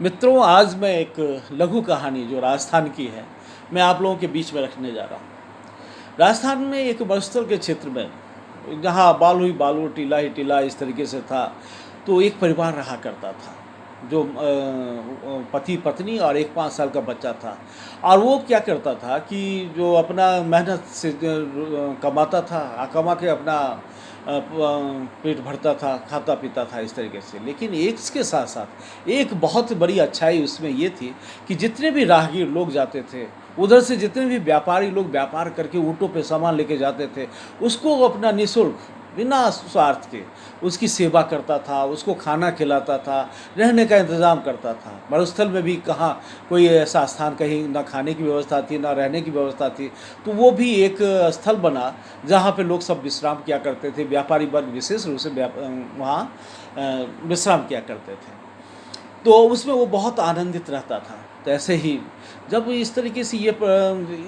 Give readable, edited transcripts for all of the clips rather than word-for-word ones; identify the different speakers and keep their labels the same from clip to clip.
Speaker 1: मित्रों, आज मैं एक लघु कहानी जो राजस्थान की है, मैं आप लोगों के बीच में रखने जा रहा हूँ। राजस्थान में एक मरुस्थल के क्षेत्र में, जहाँ बालू ही बालू, टीला ही टीला इस तरीके से था, तो एक परिवार रहा करता था, जो पति पत्नी और एक 5 साल का बच्चा था। और वो क्या करता था कि जो अपना मेहनत से कमाता था, कमा के अपना पेट भरता था, खाता पीता था इस तरीके से। लेकिन एक इसके साथ साथ एक बहुत बड़ी अच्छाई उसमें ये थी कि जितने भी राहगीर लोग जाते थे, उधर से जितने भी व्यापारी लोग व्यापार करके ऊँटों पे सामान लेके जाते थे, उसको वो अपना निःशुल्क, बिना स्वार्थ के उसकी सेवा करता था, उसको खाना खिलाता था, रहने का इंतज़ाम करता था। मरुस्थल में भी कहाँ कोई ऐसा स्थान, कहीं ना खाने की व्यवस्था थी, ना रहने की व्यवस्था थी, तो वो भी एक स्थल बना जहाँ पे लोग सब विश्राम किया करते थे। व्यापारी वर्ग विशेष रूप से वहाँ विश्राम किया करते थे, तो उसमें वो बहुत आनंदित रहता था। तो ऐसे ही जब इस तरीके से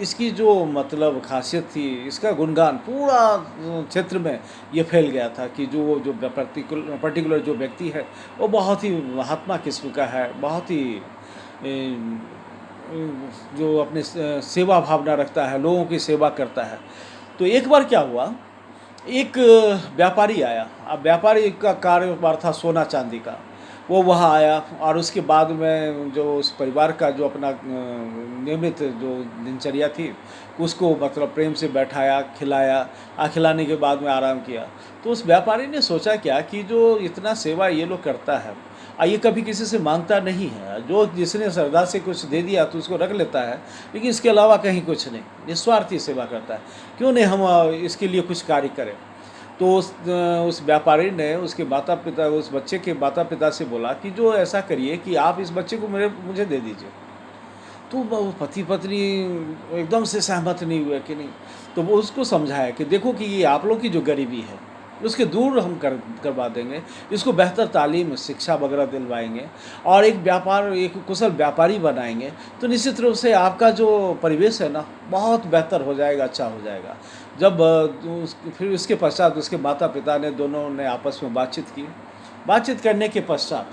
Speaker 1: इसकी जो मतलब खासियत थी, इसका गुणगान पूरा क्षेत्र में ये फैल गया था कि जो पर्टिकुलर जो व्यक्ति है, वो बहुत ही महात्मा किस्म का है, बहुत ही जो अपने सेवा भावना रखता है, लोगों की सेवा करता है। तो एक बार क्या हुआ, एक व्यापारी आया। अब व्यापारी का कारोबार था सोना चांदी का। वो वहाँ आया और उसके बाद में जो उस परिवार का जो अपना नियमित जो दिनचर्या थी, उसको मतलब प्रेम से बैठाया, खिलाया, खिलाने के बाद में आराम किया। तो उस व्यापारी ने सोचा क्या कि जो इतना सेवा ये लोग करता है, ये कभी किसी से मांगता नहीं है, जो जिसने श्रद्धा से कुछ दे दिया तो उसको रख लेता है, लेकिन इसके अलावा कहीं कुछ नहीं, निस्वार्थी सेवा करता है, क्यों नहीं हम इसके लिए कुछ कार्य करें। तो उस व्यापारी ने उसके माता पिता, उस बच्चे के माता पिता से बोला कि जो ऐसा करिए कि आप इस बच्चे को मुझे दे दीजिए। तो वो पति पत्नी एकदम से सहमत नहीं हुए कि नहीं। तो वो उसको समझाया कि देखो कि ये आप लोग की जो गरीबी है, उसके दूर हम करवा देंगे, इसको बेहतर तालीम शिक्षा वगैरह दिलवाएंगे और एक कुशल व्यापारी बनाएंगे, तो निश्चित रूप से आपका जो परिवेश है ना, बहुत बेहतर हो जाएगा, अच्छा हो जाएगा। फिर उसके पश्चात उसके माता पिता ने, दोनों ने आपस में बातचीत की। बातचीत करने के पश्चात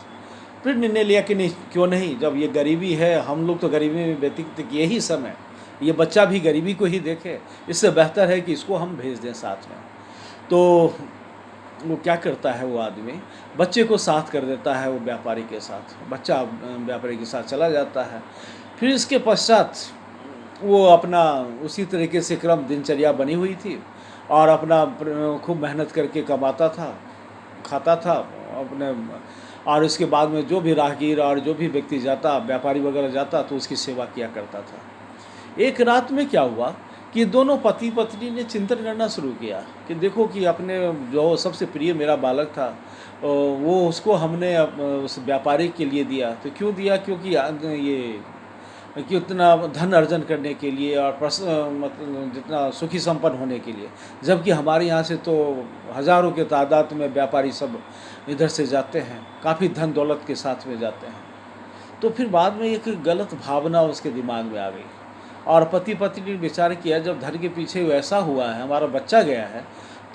Speaker 1: फिर निर्णय लिया कि नहीं, क्यों नहीं, जब ये गरीबी है, हम लोग तो गरीबी में व्यतीत किए ही समय, ये बच्चा भी गरीबी को ही देखे, इससे बेहतर है कि इसको हम भेज दें साथ में। तो वो क्या करता है, वो आदमी बच्चे को साथ कर देता है, वो व्यापारी के साथ, बच्चा व्यापारी के साथ चला जाता है। फिर इसके पश्चात वो अपना उसी तरीके से क्रम दिनचर्या बनी हुई थी और अपना खूब मेहनत करके कमाता था, खाता था अपने। और इसके बाद में जो भी राहगीर और जो भी व्यक्ति जाता, व्यापारी वगैरह जाता, तो उसकी सेवा किया करता था। एक रात में क्या हुआ कि दोनों पति पत्नी ने चिंतन करना शुरू किया कि देखो कि अपने जो सबसे प्रिय मेरा बालक था, वो उसको हमने उस व्यापारी के लिए दिया, तो क्यों दिया, क्योंकि ये कि उतना धन अर्जन करने के लिए और मतलब जितना सुखी संपन्न होने के लिए, जबकि हमारे यहाँ से तो हज़ारों के तादाद में व्यापारी सब इधर से जाते हैं, काफ़ी धन दौलत के साथ में जाते हैं। तो फिर बाद में एक गलत भावना उसके दिमाग में आ गई और पति पत्नी ने विचार किया, जब धन के पीछे ऐसा हुआ है, हमारा बच्चा गया है,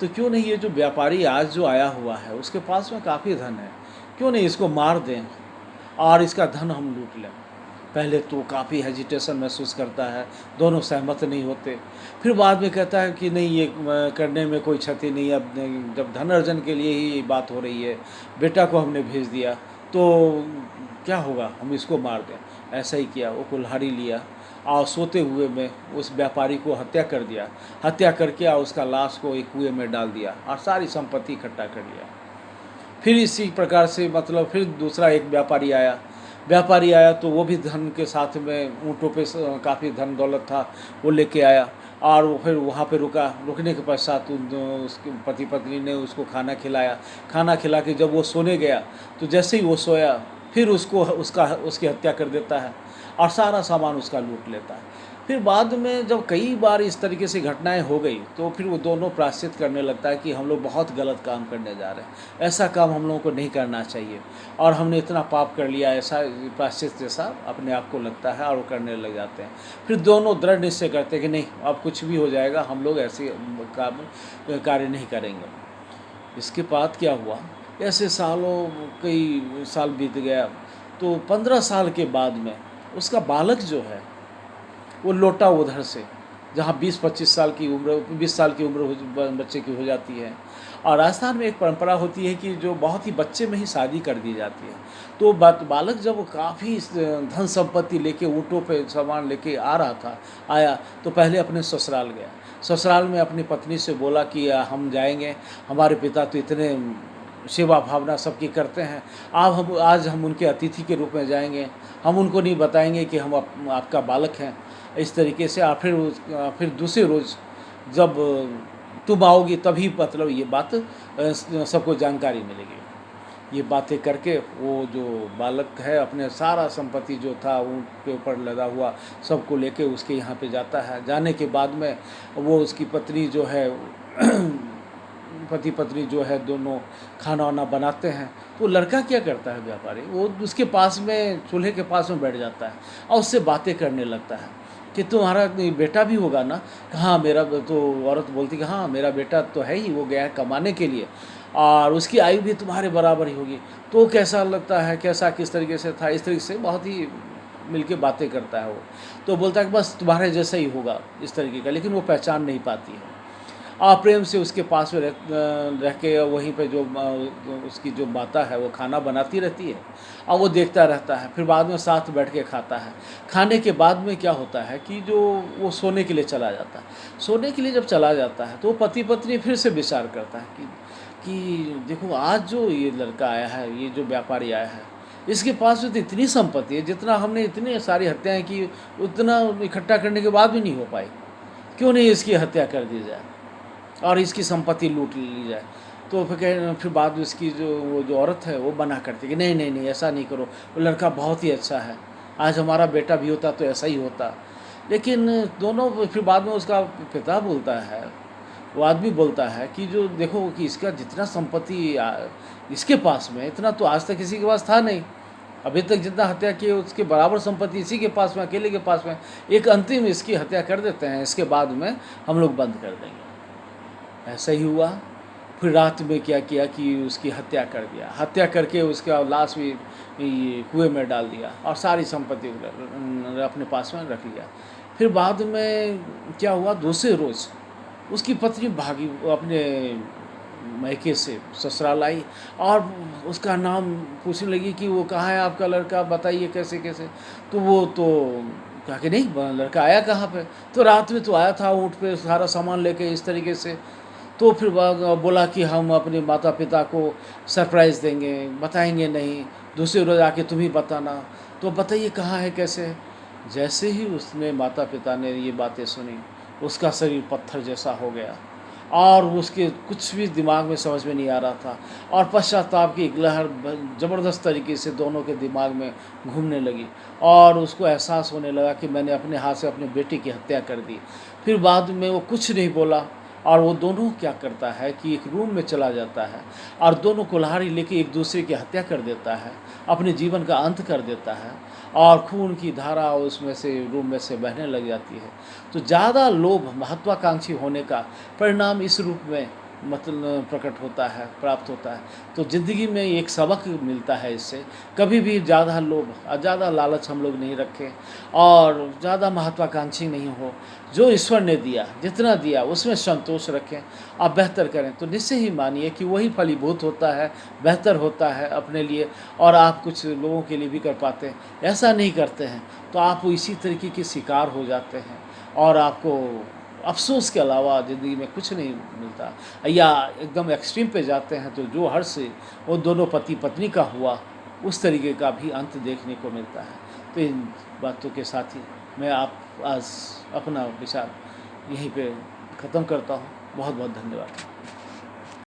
Speaker 1: तो क्यों नहीं ये जो व्यापारी आज जो आया हुआ है, उसके पास में काफ़ी धन है, क्यों नहीं इसको मार दें और इसका धन हम लूट लें। पहले तो काफ़ी हेजिटेशन महसूस करता है, दोनों सहमत नहीं होते। फिर बाद में कहता है कि नहीं, ये करने में कोई क्षति नहीं है, अब जब धन अर्जन के लिए ही ये बात हो रही है, बेटा को हमने भेज दिया, तो क्या होगा, हम इसको मार दें। ऐसा ही किया, वो कुल्हाड़ी लिया और सोते हुए में उस व्यापारी को हत्या कर दिया। हत्या करके और उसका लाश को एक कुएं में डाल दिया और सारी संपत्ति इकट्ठा कर लिया। फिर इसी प्रकार से मतलब फिर दूसरा एक व्यापारी आया तो वो भी धन के साथ में ऊँटों पे काफ़ी धन दौलत था, वो लेके आया और वो फिर वहाँ पे रुका। रुकने के पश्चात उसके पति पत्नी ने उसको खाना खिलाया। खाना खिला के जब वो सोने गया, तो जैसे ही वो सोया, फिर उसकी हत्या कर देता है और सारा सामान उसका लूट लेता है। फिर बाद में जब कई बार इस तरीके से घटनाएं हो गई, तो फिर वो दोनों प्रायश्चित करने लगता है कि हम लोग बहुत गलत काम करने जा रहे हैं, ऐसा काम हम लोगों को नहीं करना चाहिए और हमने इतना पाप कर लिया, ऐसा प्रायश्चित जैसा अपने आप को लगता है और वो करने लग जाते हैं। फिर दोनों दृढ़ निश्चय करते हैं कि नहीं, अब कुछ भी हो जाएगा, हम लोग ऐसे कार्य नहीं करेंगे। इसके बाद क्या हुआ, ऐसे कई साल बीत गया। तो 15 साल के बाद में उसका बालक जो है वो लौटा उधर से, जहाँ 20-25 साल की उम्र, 20 साल की उम्र बच्चे की हो जाती है। और राजस्थान में एक परंपरा होती है कि जो बहुत ही बच्चे में ही शादी कर दी जाती है। तो बालक जब काफ़ी धन संपत्ति लेके ऊँटों पे सामान लेके आ रहा था, आया तो पहले अपने ससुराल गया। ससुराल में अपनी पत्नी से बोला कि हम जाएंगे, हमारे पिता तो इतने सेवा भावना सबकी करते हैं, आज हम उनके अतिथि के रूप में जाएंगे, हम उनको नहीं बताएंगे कि हम आपका बालक हैं। इस तरीके से फिर दूसरे रोज़ जब तुम आओगी तभी मतलब ये बात सबको जानकारी मिलेगी। ये बातें करके वो जो बालक है अपने सारा संपत्ति जो था ऊँट के ऊपर लदा हुआ सबको लेके उसके यहाँ पे जाता है। जाने के बाद में वो उसकी पत्नी जो है पति पत्नी जो है दोनों खाना वाना बनाते हैं। तो लड़का क्या करता है व्यापारी, वो उसके पास में चूल्हे के पास में बैठ जाता है और उससे बातें करने लगता है कि तुम्हारा बेटा भी होगा ना। हाँ मेरा, तो औरत बोलती कि हाँ मेरा बेटा तो है ही, वो गया है कमाने के लिए और उसकी आयु भी तुम्हारे बराबर ही होगी। तो कैसा लगता है, कैसा किस तरीके से था, इस तरीके से बहुत ही मिलके बातें करता है वो। तो बोलता है कि बस तुम्हारे जैसा ही होगा इस तरीके का, लेकिन वो पहचान नहीं पाती है। और प्रेम से उसके पास में रह के वहीं पे जो उसकी जो माता है वो खाना बनाती रहती है और वो देखता रहता है। फिर बाद में साथ बैठ के खाता है। खाने के बाद में क्या होता है कि जो वो सोने के लिए चला जाता है। सोने के लिए जब चला जाता है तो पति पत्नी फिर से विचार करता है कि देखो आज जो ये लड़का आया है, ये जो व्यापारी आया है, इसके पास में तो इतनी संपत्ति है, जितना हमने इतनी सारी हत्याएँ की उतना इकट्ठा करने के बाद भी नहीं हो पाई, क्यों नहीं इसकी हत्या कर दी जाए और इसकी संपत्ति लूट ली जाए। तो फिर बाद में इसकी वो जो औरत है वो मना करती कि नहीं नहीं नहीं ऐसा नहीं करो, वो लड़का बहुत ही अच्छा है, आज हमारा बेटा भी होता तो ऐसा ही होता। लेकिन दोनों फिर बाद में उसका पिता बोलता है, वो आदमी बोलता है कि जो देखो कि इसका जितना संपत्ति इसके पास में, इतना तो आज तक किसी के पास था नहीं। अभी तक जितना हत्या की उसके बराबर संपत्ति इसी के पास में, अकेले के पास में। एक अंतिम इसकी हत्या कर देते हैं, इसके बाद में हम लोग बंद कर देंगे। ऐसा ही हुआ। फिर रात में क्या किया कि उसकी हत्या कर दिया, हत्या करके उसका लाश भी कुएं में डाल दिया और सारी संपत्ति अपने पास में रख लिया। फिर बाद में क्या हुआ, दूसरे रोज़ उसकी पत्नी भागी अपने मैके से ससुराल आई और उसका नाम पूछने लगी कि वो कहाँ है आपका लड़का, बताइए कैसे कैसे। तो वो तो कहा कि नहीं लड़का आया कहाँ पे, तो रात में तो आया था ऊँट पे सारा सामान लेके इस तरीके से। तो फिर बोला कि हम अपने माता पिता को सरप्राइज़ देंगे, बताएंगे नहीं, दूसरे रोज़ आके तुम ही बताना। तो बताइए कहाँ है कैसे। जैसे ही उसने माता पिता ने ये बातें सुनी, उसका शरीर पत्थर जैसा हो गया और उसके कुछ भी दिमाग में समझ में नहीं आ रहा था और पश्चाताप की एक लहर ज़बरदस्त तरीके से दोनों के दिमाग में घूमने लगी और उसको एहसास होने लगा कि मैंने अपने हाथ से अपने बेटे की हत्या कर दी। फिर बाद में वो कुछ नहीं बोला और वो दोनों क्या करता है कि एक रूम में चला जाता है और दोनों कुल्हाड़ी लेके एक दूसरे की हत्या कर देता है, अपने जीवन का अंत कर देता है और खून की धारा उसमें से रूम में से बहने लग जाती है। तो ज़्यादा लोभ, महत्वाकांक्षी होने का परिणाम इस रूप में मतलब प्रकट होता है, प्राप्त होता है। तो ज़िंदगी में एक सबक मिलता है इससे, कभी भी ज़्यादा लोभ, ज़्यादा लालच हम लोग नहीं रखें और ज़्यादा महत्वाकांक्षी नहीं हो। जो ईश्वर ने दिया, जितना दिया उसमें संतोष रखें, आप बेहतर करें तो निश्चय ही मानिए कि वही फलीभूत होता है, बेहतर होता है अपने लिए और आप कुछ लोगों के लिए भी कर पाते हैं। ऐसा नहीं करते हैं तो आप इसी तरीके के शिकार हो जाते हैं और आपको अफ़सोस के अलावा ज़िंदगी में कुछ नहीं मिलता। या एकदम एक्सट्रीम पे जाते हैं तो जो हर्ष से वो दोनों पति पत्नी का हुआ, उस तरीके का भी अंत देखने को मिलता है। तो इन बातों के साथ ही मैं आज अपना विचार यहीं पे ख़त्म करता हूँ। बहुत बहुत धन्यवाद।